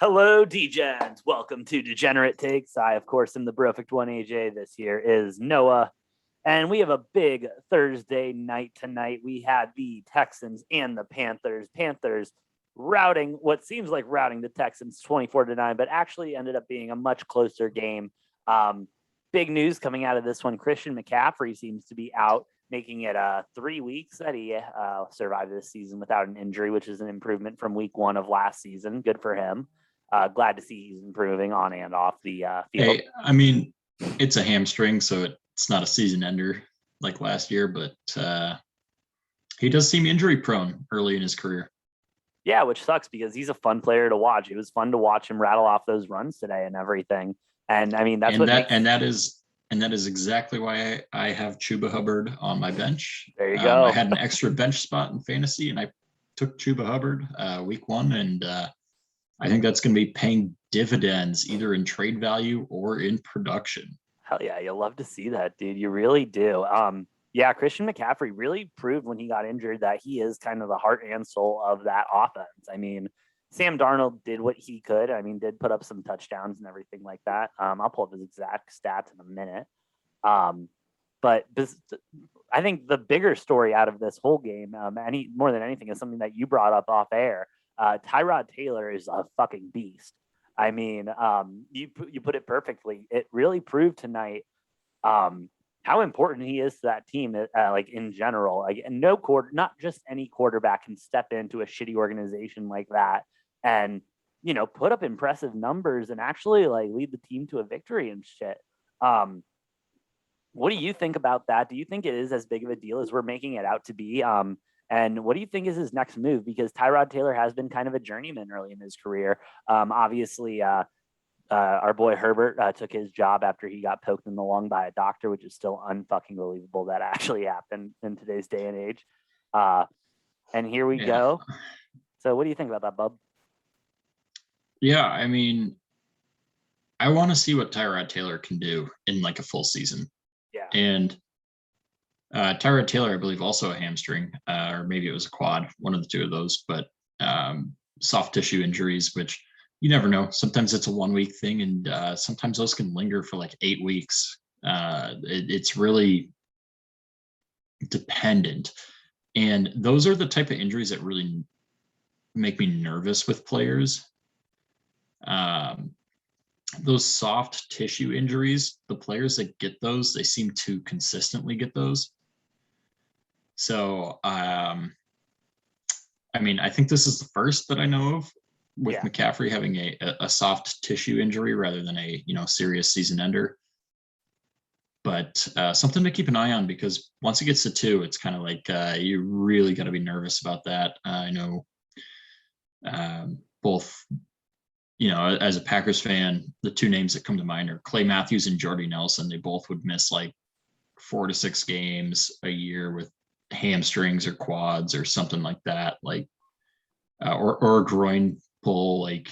Hello, Degens. Welcome to Degenerate Takes. I, of course, am the perfect one, AJ. This here is Noah. And we have a big Thursday night tonight. We had the Texans and the Panthers. Panthers routing what seems like routing the Texans 24-9, but actually ended up being a much closer game. Big news coming out of this one. Christian McCaffrey seems to be out, making it 3 weeks that he survived this season without an injury, which is an improvement from week 1 of last season. Good for him. Glad to see he's improving on and off the field. Hey, I mean, it's a hamstring, so it's not a season ender like last year, but he does seem injury prone early in his career. Yeah, which sucks because he's a fun player to watch. It was fun to watch him rattle off those runs today and everything. And I mean, that is exactly why I have Chuba Hubbard on my bench. There you go. I had an extra bench spot in fantasy, and I took Chuba Hubbard week 1, and I think that's going to be paying dividends either in trade value or in production. Hell yeah, you'll love to see that, dude. You really do. Yeah, Christian McCaffrey really proved when he got injured that he is kind of the heart and soul of that offense. I mean, Sam Darnold did what he could. I mean, did put up some touchdowns and everything like that. I'll pull up his exact stats in a minute. But I think the bigger story out of this whole game, more than anything, is something that you brought up off air. Tyrod Taylor is a fucking beast. I mean, you put it perfectly. It really proved tonight how important he is to that team, like in general. Like, and not just any quarterback can step into a shitty organization like that and put up impressive numbers and actually like lead the team to a victory and shit. What do you think about that? Do you think it is as big of a deal as we're making it out to be? And what do you think is his next move? Because Tyrod Taylor has been kind of a journeyman early in his career. Obviously, our boy Herbert took his job after he got poked in the lung by a doctor, which is still unfucking believable that actually happened in today's day and age. And here we go. So what do you think about that, bub? Yeah, I mean, I want to see what Tyrod Taylor can do in like a full season. Yeah. And Tyrod Taylor, I believe, also a hamstring, or maybe it was a quad, one of the two of those, but soft tissue injuries, which you never know. Sometimes it's a 1 week thing, and sometimes those can linger for like 8 weeks. It's really dependent. And those are the type of injuries that really make me nervous with players. Those soft tissue injuries, the players that get those, they seem to consistently get those. So, I mean, I think this is the first that I know of with McCaffrey having a soft tissue injury rather than a serious season ender. But something to keep an eye on, because once it gets to 2, it's kind of like you really got to be nervous about that. I know both. As a Packers fan, the 2 names that come to mind are Clay Matthews and Jordy Nelson. They both would miss like 4 to 6 games a year with hamstrings or quads or something like that, like or a groin pull. Like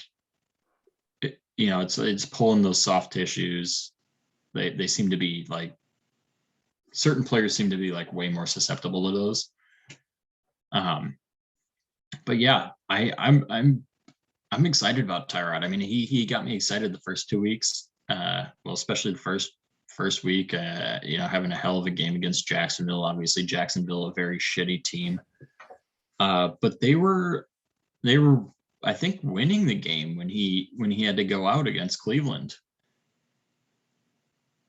it's pulling those soft tissues. They seem to be like, certain players seem to be like way more susceptible to those. But yeah, I'm excited about Tyrod. I mean, he got me excited the first 2 weeks. Well, especially the first week, having a hell of a game against Jacksonville. Obviously, Jacksonville, a very shitty team. But they were, I think, winning the game when he had to go out against Cleveland.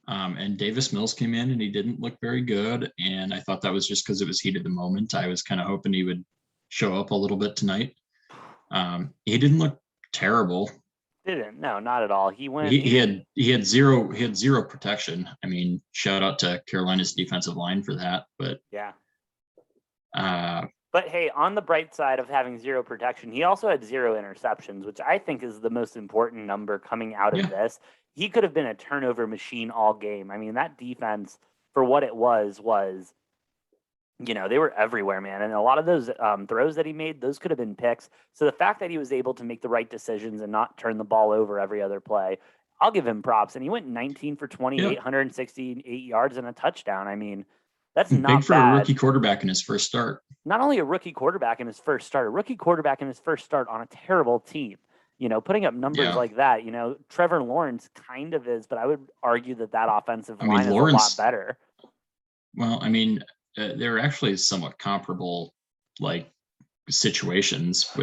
And Davis Mills came in and he didn't look very good. And I thought that was just because it was heat of the moment. I was kind of hoping he would show up a little bit tonight. He didn't look terrible. No, not at all. He had zero protection. I mean, shout out to Carolina's defensive line for that. But yeah. But hey, on the bright side of having zero protection, he also had 0 interceptions, which I think is the most important number coming out of this. He could have been a turnover machine all game. I mean, that defense, for what it was, they were everywhere, man. And a lot of those throws that he made, those could have been picks. So the fact that he was able to make the right decisions and not turn the ball over every other play, I'll give him props. And he went 19 for 28, 168 yards and a touchdown. I mean, that's not big for bad. A rookie quarterback in his first start. Not only a rookie quarterback in his first start, a rookie quarterback in his first start on a terrible team. putting up numbers like that. Trevor Lawrence kind of is, but I would argue that offensive line is a lot better. Well, I mean, they're actually somewhat comparable, like, situations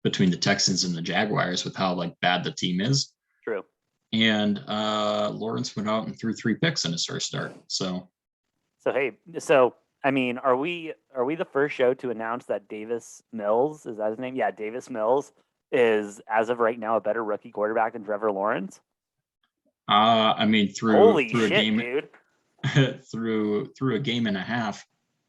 between the Texans and the Jaguars with how like bad the team is. True. And Lawrence went out and threw 3 picks in his first start. So I mean, are we the first show to announce that Davis Mills, is that his name? Yeah, Davis Mills is, as of right now, a better rookie quarterback than Trevor Lawrence? I mean, through a game, dude. through a game and a half.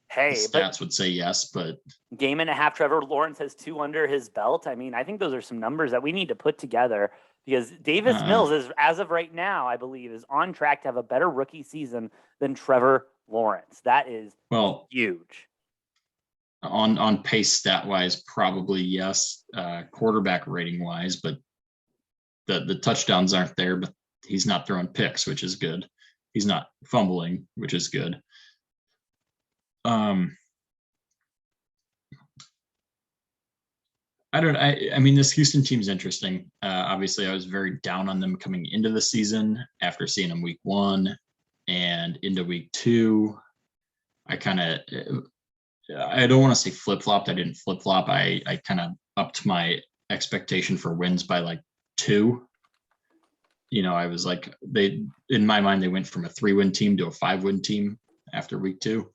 Hey, the stats would say yes, but game and a half, Trevor Lawrence has 2 under his belt. I mean, I think those are some numbers that we need to put together, because Davis Mills is, as of right now, I believe, is on track to have a better rookie season than Trevor Lawrence. That is huge. On pace stat wise, probably yes. Quarterback rating wise, but the touchdowns aren't there. But he's not throwing picks, which is good. He's not fumbling, which is good. I mean, this Houston team's interesting. Obviously, I was very down on them coming into the season after seeing them week 1 and into week 2. I don't want to say flip-flopped. I didn't flip-flop. I kind of upped my expectation for wins by like 2. I was like, in my mind, they went from a 3-win team to a 5-win team after week 2.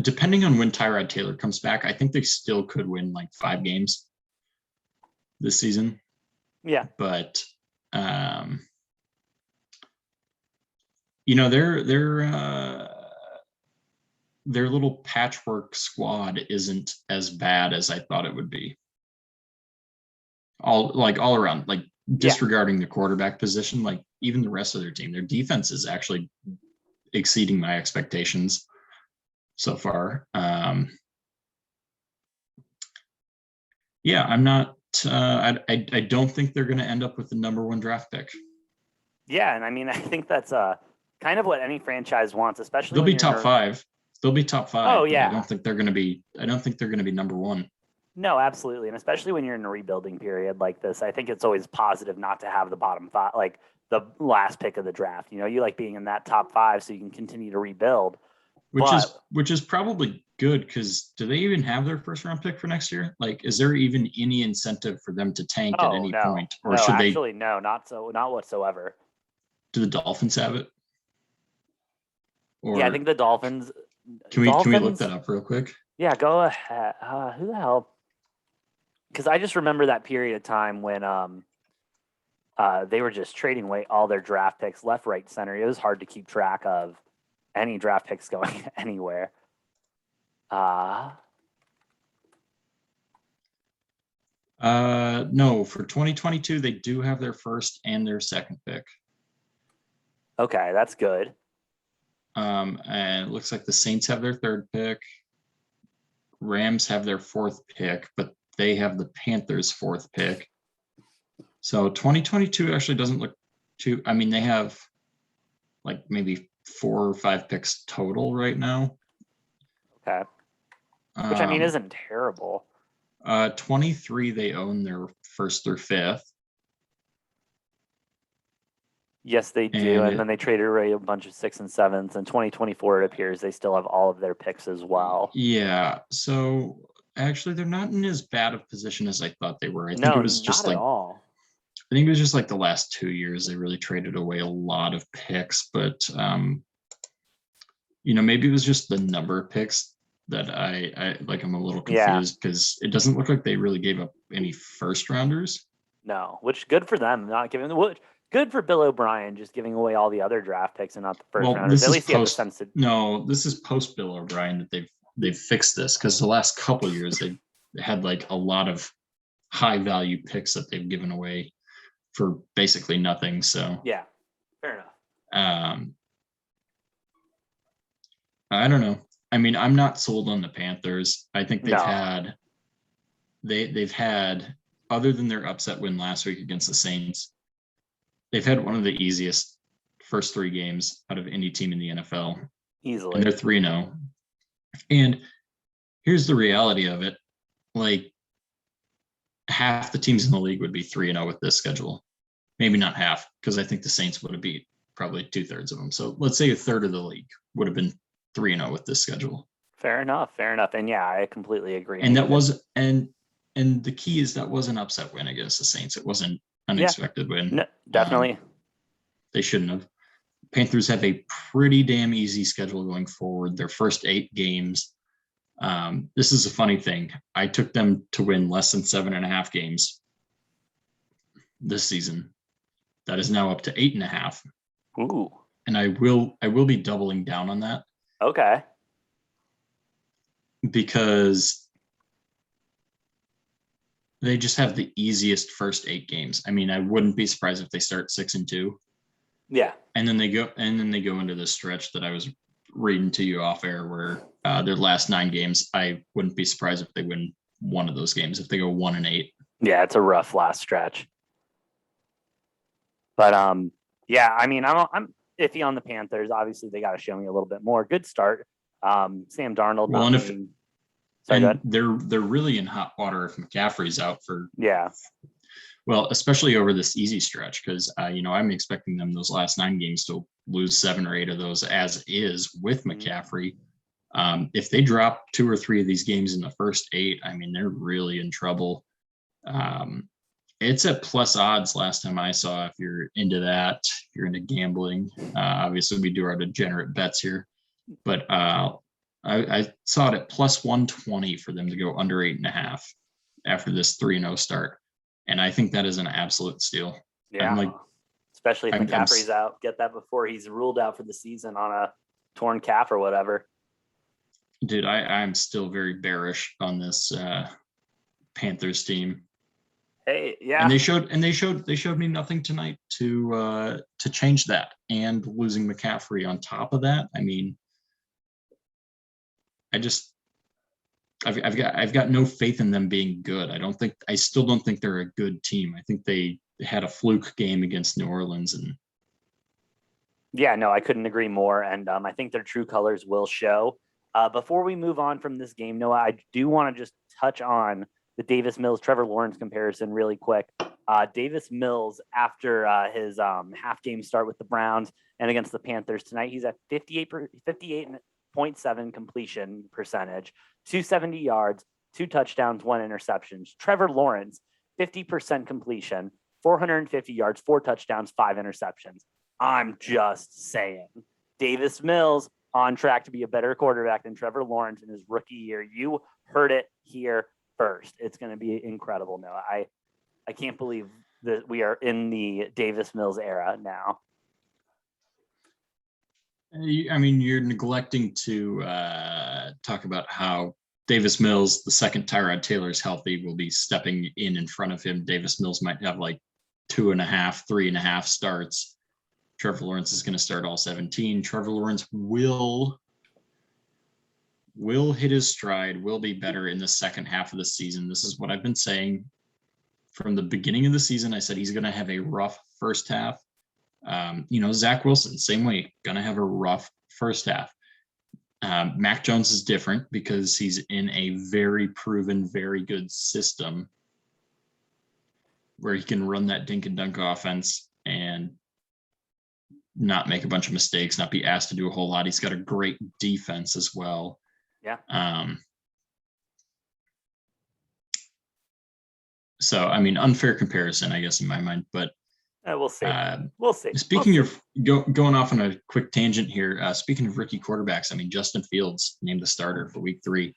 Depending on when Tyrod Taylor comes back, I think they still could win like 5 games this season. Yeah. But their little patchwork squad isn't as bad as I thought it would be. All around, like, disregarding the quarterback position, like even the rest of their team, their defense is actually exceeding my expectations so far. I'm not. I don't think they're going to end up with the number 1 draft pick. Yeah, and I mean, I think that's kind of what any franchise wants, especially. They'll be top 5. They'll be top 5. Oh yeah. I don't think they're going to be number 1. No, absolutely, and especially when you're in a rebuilding period like this, I think it's always positive not to have the bottom 5, like the last pick of the draft. You like being in that top 5 so you can continue to rebuild. Which is probably good, because do they even have their first round pick for next year? Like, is there even any incentive for them to tank at any point, or should they? Actually, no, not whatsoever. Do the Dolphins have it? Or, yeah, I think the Dolphins. Can we look that up real quick? Yeah, go ahead. Who the hell? Because I just remember that period of time when they were just trading away all their draft picks left, right, center. It was hard to keep track of any draft picks going anywhere. No, for 2022, they do have their first and their second pick. Okay, that's good. And it looks like the Saints have their 3rd pick. Rams have their 4th pick, but they have the Panthers' 4th pick. So 2022 actually doesn't look too. I mean, they have like maybe 4 or 5 picks total right now. Okay. Which I mean isn't terrible. 23, they own their 1st through 5th. Yes, they do. And then they traded away a bunch of 6th and 7th. And 2024, it appears they still have all of their picks as well. Yeah. So actually, they're not in as bad of position as I thought they were. I think it was just not at all. I think it was just like the last 2 years they really traded away a lot of picks, but maybe it was just the number of picks that I like. I'm a little confused because it doesn't look like they really gave up any first rounders. No, which good for them, not giving the good for Bill O'Brien just giving away all the other draft picks and not the first rounders. At least he had the sense to. No, this is post Bill O'Brien that they've fixed this, because the last couple of years they had like a lot of high value picks that they've given away for basically nothing. So yeah, fair enough. I don't know. I mean, I'm not sold on the Panthers. I think they've had, other than their upset win last week against the Saints, they've had one of the easiest first 3 games out of any team in the NFL. Easily. And they're 3-0. And here's the reality of it. Like, half the teams in the league would be 3-0 with this schedule. Maybe not half, because I think the Saints would have beat probably 2/3 of them. So let's say a third of the league would have been 3-0 with this schedule. Fair enough. And yeah, I completely agree. And that was and the key is that was an upset win against the Saints. It wasn't unexpected win. No, definitely. They shouldn't have. Panthers have a pretty damn easy schedule going forward. Their first 8 games. This is a funny thing. I took them to win less than 7.5 games this season. That is now up to 8.5. Ooh. And I will be doubling down on that. Okay. Because they just have the easiest first 8 games. I mean, I wouldn't be surprised if they start 6-2. Yeah. And then they go into this stretch that I was reading to you off air where their last 9 games, I wouldn't be surprised if they win one of those games, if they go 1-8. Yeah, it's a rough last stretch. But yeah, I mean, I'm iffy on the Panthers. Obviously, they got to show me a little bit more. Good start. Sam Darnold. Well, and they're really in hot water if McCaffrey's out for. Yeah. Well, especially over this easy stretch, because I'm expecting them those last 9 games to lose 7 or 8 of those as is with McCaffrey. If they drop 2 or 3 of these games in the first 8, I mean, they're really in trouble. It's at plus odds last time I saw. If you're into that, if you're into gambling, obviously we do our degenerate bets here, but I saw it at plus 120 for them to go under 8.5 after this 3-0 start. And I think that is an absolute steal. Yeah. Especially if McCaffrey's out, get that before he's ruled out for the season on a torn calf or whatever. Dude, I'm still very bearish on this Panthers team. Hey, yeah. And they showed me nothing tonight to change that. And losing McCaffrey on top of that, I mean, I've got no faith in them being good. I still don't think they're a good team. I think they had a fluke game against New Orleans, and yeah, no, I couldn't agree more. And I think their true colors will show. Before we move on from this game, Noah, I do want to just touch on the Davis Mills Trevor Lawrence comparison really quick. Davis Mills, after his half game start with the Browns and against the Panthers tonight, he's at 58.7 completion percentage, 270 yards, 2 touchdowns, 1 interception. Trevor Lawrence, 50% completion, 450 yards, 4 touchdowns, 5 interceptions. I'm just saying. Davis Mills on track to be a better quarterback than Trevor Lawrence in his rookie year. You heard it here first. It's going to be incredible. No, I can't believe that we are in the Davis Mills era now. I mean, you're neglecting to talk about how Davis Mills, the second Tyrod Taylor is healthy, will be stepping in front of him. Davis Mills might have like 2.5, 3.5 starts. Trevor Lawrence is going to start all 17. Trevor Lawrence will hit his stride, will be better in the second half of the season. This is what I've been saying from the beginning of the season. I said he's going to have a rough first half. Zach Wilson, same way, going to have a rough first half. Mac Jones is different because he's in a very proven, very good system where he can run that dink and dunk offense and not make a bunch of mistakes, not be asked to do a whole lot. He's got a great defense as well. Yeah. So, I mean, unfair comparison, I guess, in my mind, but we'll see. We'll see. Speaking of going off on a quick tangent here, speaking of rookie quarterbacks, I mean, Justin Fields named the starter for week 3.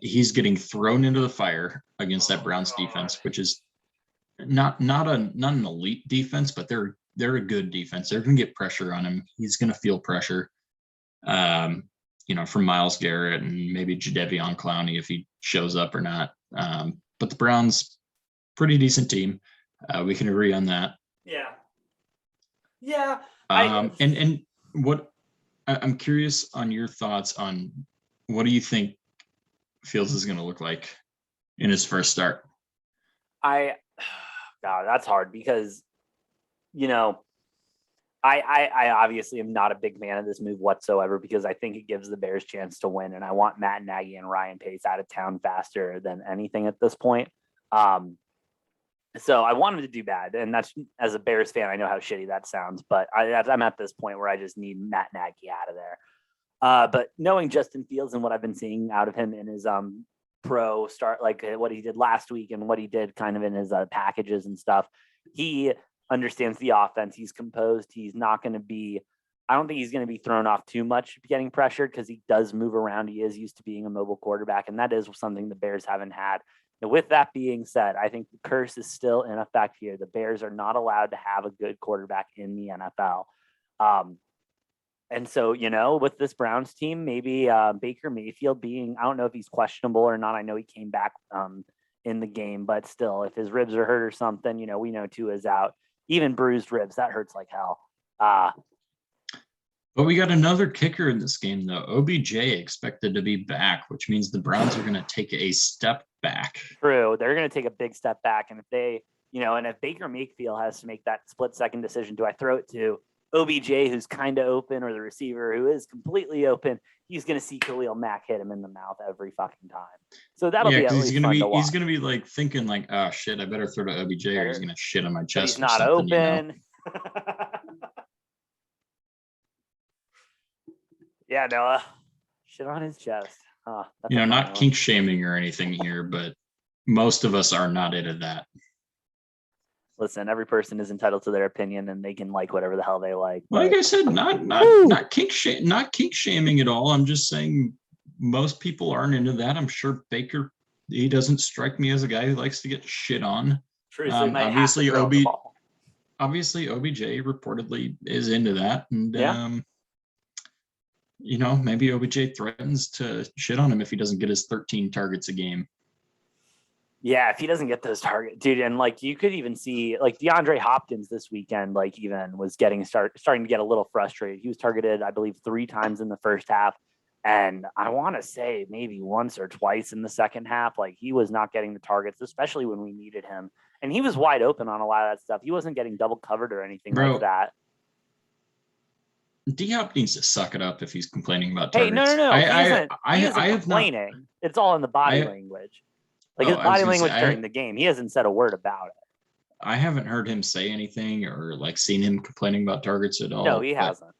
He's getting thrown into the fire against that Browns defense, which is not an elite defense, but they're a good defense. They're going to get pressure on him. He's going to feel pressure, from Myles Garrett and maybe Jadeveon Clowney if he shows up or not. But the Browns, pretty decent team. We can agree on that. Yeah. Yeah. And what I'm curious on your thoughts on what do you think Fields is going to look like in his first start? God, that's hard because, I obviously am not a big fan of this move whatsoever because I think it gives the Bears chance to win. And I want Matt Nagy and Ryan Pace out of town faster than anything at this point. So I want him to do bad, and that's, as a Bears fan, I know how shitty that sounds, but I'm at this point where I just need Matt Nagy out of there. But knowing Justin Fields and what I've been seeing out of him in his pro start, like what he did last week and what he did kind of in his packages and stuff, he understands the offense. He's composed. He's not going to be, I don't think he's going to be thrown off too much getting pressured, because he does move around. He is used to being a mobile quarterback, and that is something the Bears haven't had. And with that being said, I think the curse is still in effect here. The Bears are not allowed to have a good quarterback in the NFL. And so, with this Browns team, maybe Baker Mayfield being, I don't know if he's questionable or not. I know he came back in the game, but still, if his ribs are hurt or something, we know Tua is out. Even bruised ribs, that hurts like hell. But we got another kicker in this game, though. OBJ expected to be back, which means the Browns are going to take a step back. True. They're going to take a big step back. And if they, and if Baker Mayfield has to make that split-second decision, do I throw it to OBJ, who's kind of open, or the receiver who is completely open, he's going to see Khalil Mack hit him in the mouth every fucking time. So that'll be at least fun to watch. He's going to be like thinking like, oh shit, I better throw to OBJ or he's going to shit on my chest. But he's not open. Yeah, Noah, shit on his chest. Not kink shaming or anything here, but most of us are not into that. Listen, every person is entitled to their opinion, and they can like whatever the hell they like. Like I said, not kink shaming at all. I'm just saying most people aren't into that. I'm sure Baker, he doesn't strike me as a guy who likes to get shit on. True. Obviously, OBJ reportedly is into that, and maybe OBJ threatens to shit on him if he doesn't get his 13 targets a game. Yeah, if he doesn't get those targets, dude, and like you could even see like DeAndre Hopkins this weekend, like even was starting to get a little frustrated. He was targeted, I believe, 3 times in the first half, and I want to say maybe once or twice in the second half. Like he was not getting the targets, especially when we needed him, and he was wide open on a lot of that stuff. He wasn't getting double covered or anything like that. D-Hop needs to suck it up if he's complaining about targets. Hey, no. He isn't complaining. It's all in the body language. Like his body language during the game. He hasn't said a word about it. I haven't heard him say anything or like seen him complaining about targets at all. No, he hasn't.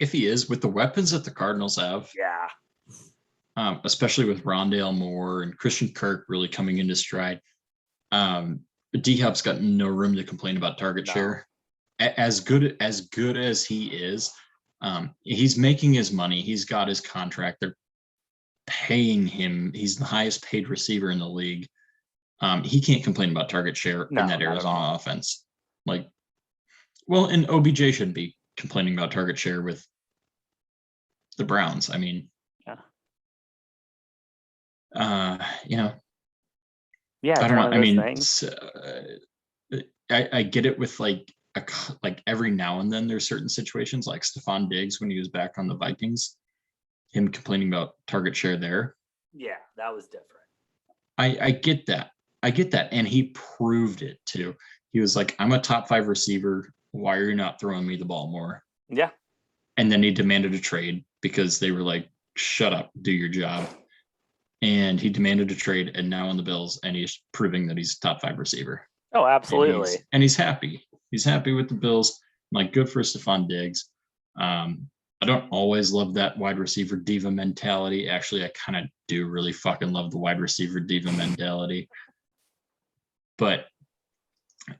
If he is, with the weapons that the Cardinals have, especially with Rondale Moore and Christian Kirk really coming into stride, D-Hop's got no room to complain about target share. As good as he is, he's making his money. He's got his contract. They're paying him. He's the highest paid receiver in the league. He can't complain about target share in that Arizona offense. And OBJ shouldn't be complaining about target share with the Browns. I mean, I don't know. I mean, I get it with like every now and then there's certain situations like Stephon Diggs when he was back on the Vikings, him complaining about target share there. Yeah, that was different. I get that. And he proved it too. He was like, I'm a top 5 receiver. Why are you not throwing me the ball more? Yeah. And then he demanded a trade because they were like, shut up, do your job. And he demanded a trade, and now on the Bills, and he's proving that he's a top 5 receiver. Oh, absolutely. And he's happy. He's happy with the Bills. Like, good for Stephon Diggs. I don't always love that wide receiver diva mentality. Actually, I kind of do really fucking love the wide receiver diva mentality. But,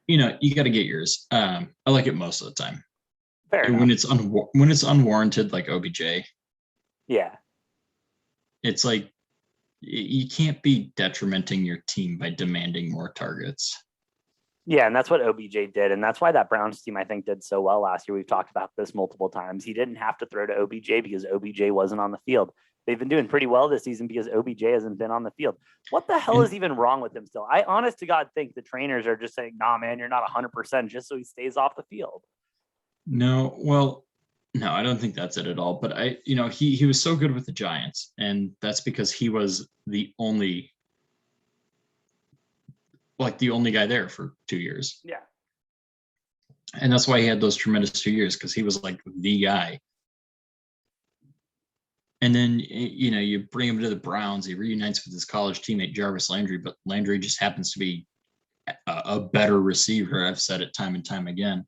you got to get yours. I like it most of the time. Fair enough. When it's unwarranted, like OBJ. Yeah. It's like, you can't be detrimenting your team by demanding more targets. Yeah, and that's what OBJ did. And that's why that Browns team, I think, did so well last year. We've talked about this multiple times. He didn't have to throw to OBJ because OBJ wasn't on the field. They've been doing pretty well this season because OBJ hasn't been on the field. What the hell is even wrong with him still? I honest to God think the trainers are just saying, nah, man, you're not 100% just so he stays off the field. No, I don't think that's it at all. But he was so good with the Giants, and that's because he was the only guy there for 2 years. Yeah. And that's why he had those tremendous 2 years, because he was like the guy. And then, you bring him to the Browns. He reunites with his college teammate Jarvis Landry, but Landry just happens to be a better receiver. I've said it time and time again.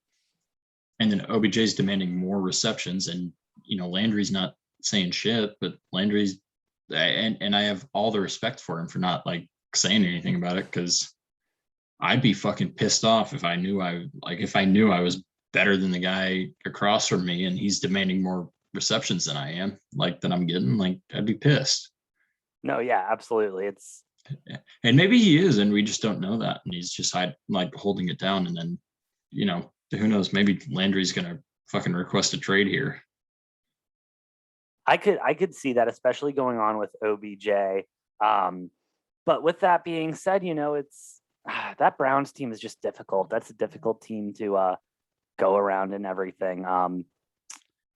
And then OBJ's demanding more receptions, and Landry's not saying shit, but Landry's and I have all the respect for him for not like saying anything about it, because I'd be fucking pissed off if I knew I was better than the guy across from me and he's demanding more receptions than I am, like that I'm getting. Like, I'd be pissed. No, yeah, absolutely. And maybe he is, and we just don't know that, and he's just holding it down. And then, who knows? Maybe Landry's gonna fucking request a trade here. I could see that, especially going on with OBJ. But with that being said, it's that Browns team is just difficult. That's a difficult team to go around and everything.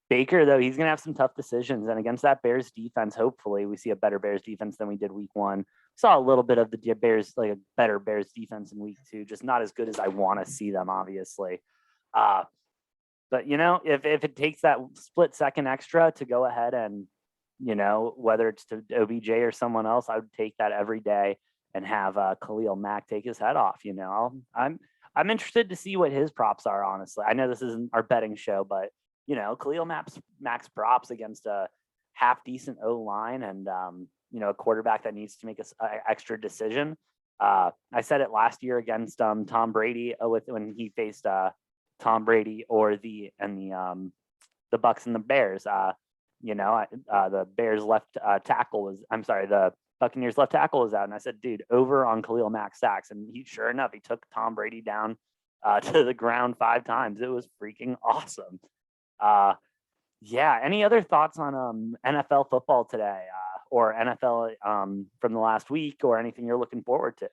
Baker, though, he's going to have some tough decisions. And against that Bears defense, hopefully we see a better Bears defense than we did week 1. Saw a little bit of the Bears, like a better Bears defense in week 2, just not as good as I want to see them, obviously. But, if it takes that split second extra to go ahead and, whether it's to OBJ or someone else, I would take that every day and have Khalil Mack take his head off. I'm interested to see what his props are, honestly. I know this isn't our betting show, but Khalil Mack's props against a half decent O line and a quarterback that needs to make an extra decision. I said it last year against Tom Brady when he faced Tom Brady or the Bucks and the Bears. The Bears left tackle the Buccaneers left tackle was out, and I said, dude, over on Khalil Mack sacks, and sure enough, he took Tom Brady down to the ground 5 times. It was freaking awesome. Any other thoughts on NFL football today, or NFL from the last week, or anything you're looking forward to?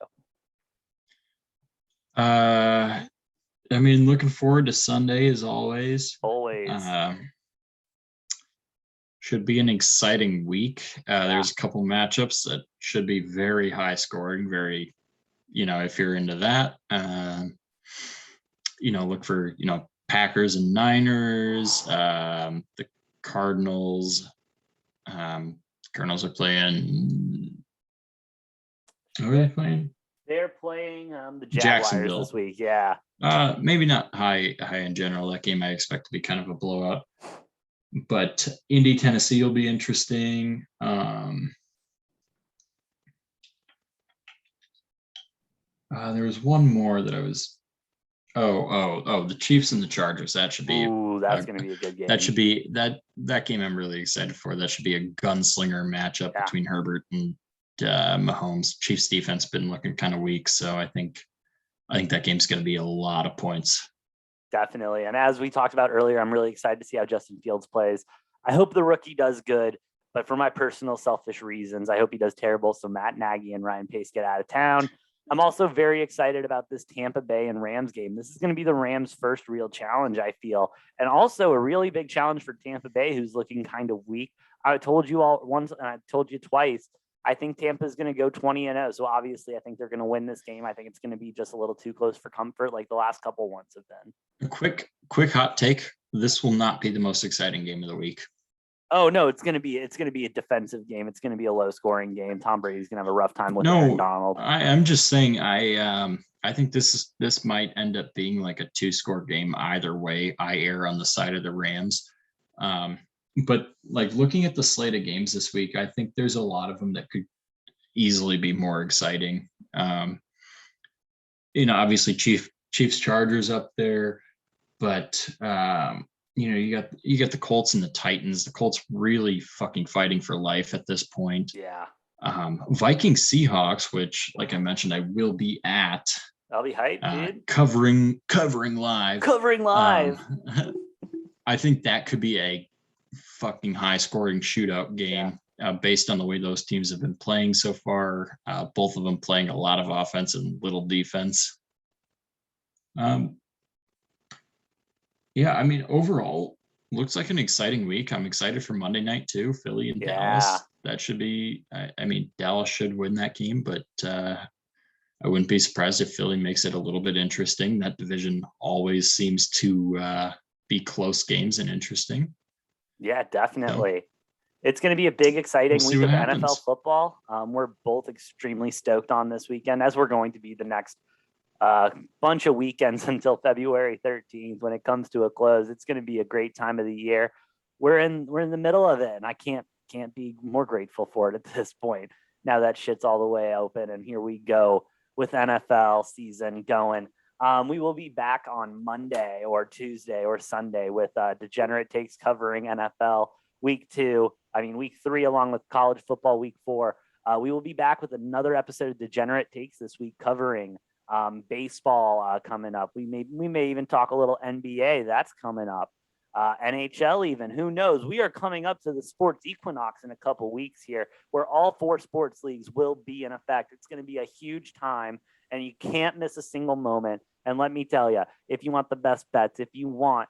Looking forward to Sunday as always. Should be an exciting week. There's a couple matchups that should be very high scoring, very, if you're into that, look for, Packers and Niners, the Cardinals. Cardinals are playing. Who are they playing? They're playing the Jaguars this week. Yeah. Maybe not high in general. That game I expect to be kind of a blowout. But Indy, Tennessee will be interesting. There was one more that I was. The Chiefs and the Chargers. That should be. That's going to be a good game. That should be that game. I'm really excited for. That should be a gunslinger matchup between Herbert and Mahomes. Chiefs defense been looking kind of weak, so I think that game's going to be a lot of points. Definitely. And as we talked about earlier, I'm really excited to see how Justin Fields plays. I hope the rookie does good, but for my personal selfish reasons, I hope he does terrible so Matt Nagy and Ryan Pace get out of town. I'm also very excited about this Tampa Bay and Rams game. This is going to be the Rams' first real challenge, I feel, and also a really big challenge for Tampa Bay, who's looking kind of weak. I told you all once, and I told you twice, I think Tampa is going to go 20-0. So obviously I think they're going to win this game. I think it's going to be just a little too close for comfort, like the last couple ones have been. A quick hot take. This will not be the most exciting game of the week. Oh no, it's going to be a defensive game. It's going to be a low scoring game. Tom Brady's going to have a rough time with Aaron Donald. I'm just saying, I think this might end up being like a 2-score game either way. I err on the side of the Rams. But like looking at the slate of games this week, I think there's a lot of them that could easily be more exciting. Obviously Chiefs Chargers up there, but you got the Colts and the Titans. The Colts really fucking fighting for life at this point. Yeah. Vikings Seahawks, which like I mentioned, I will be at. I'll be hyped, dude. Covering live. I think that could be a fucking high scoring shootout game based on the way those teams have been playing so far. Both of them playing a lot of offense and little defense. Overall looks like an exciting week. I'm excited for Monday night too. Philly and Dallas. That should be, Dallas should win that game, but I wouldn't be surprised if Philly makes it a little bit interesting. That division always seems to be close games and interesting. Yeah, definitely. It's going to be a big, exciting see week of what NFL happens. football. We're both extremely stoked on this weekend, as we're going to be the next bunch of weekends until February 13th when it comes to a close. It's going to be a great time of the year. We're in the middle of it, and I can't be more grateful for it at this point. Now that shit's all the way open, and here we go with NFL season going. We will be back on Monday or Tuesday or Sunday with Degenerate Takes covering NFL week 3, along with college football week 4. We will be back with another episode of Degenerate Takes this week covering baseball coming up. We may even talk a little NBA. That's coming up. NHL even. Who knows? We are coming up to the sports equinox in a couple weeks here, where all 4 sports leagues will be in effect. It's going to be a huge time, and you can't miss a single moment. And let me tell you, if you want the best bets, if you want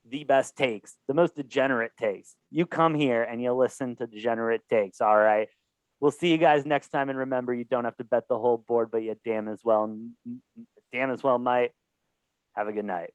the best takes, the most degenerate takes, you come here and you listen to Degenerate Takes. All right. We'll see you guys next time. And remember, you don't have to bet the whole board, but you damn as well might. Have a good night.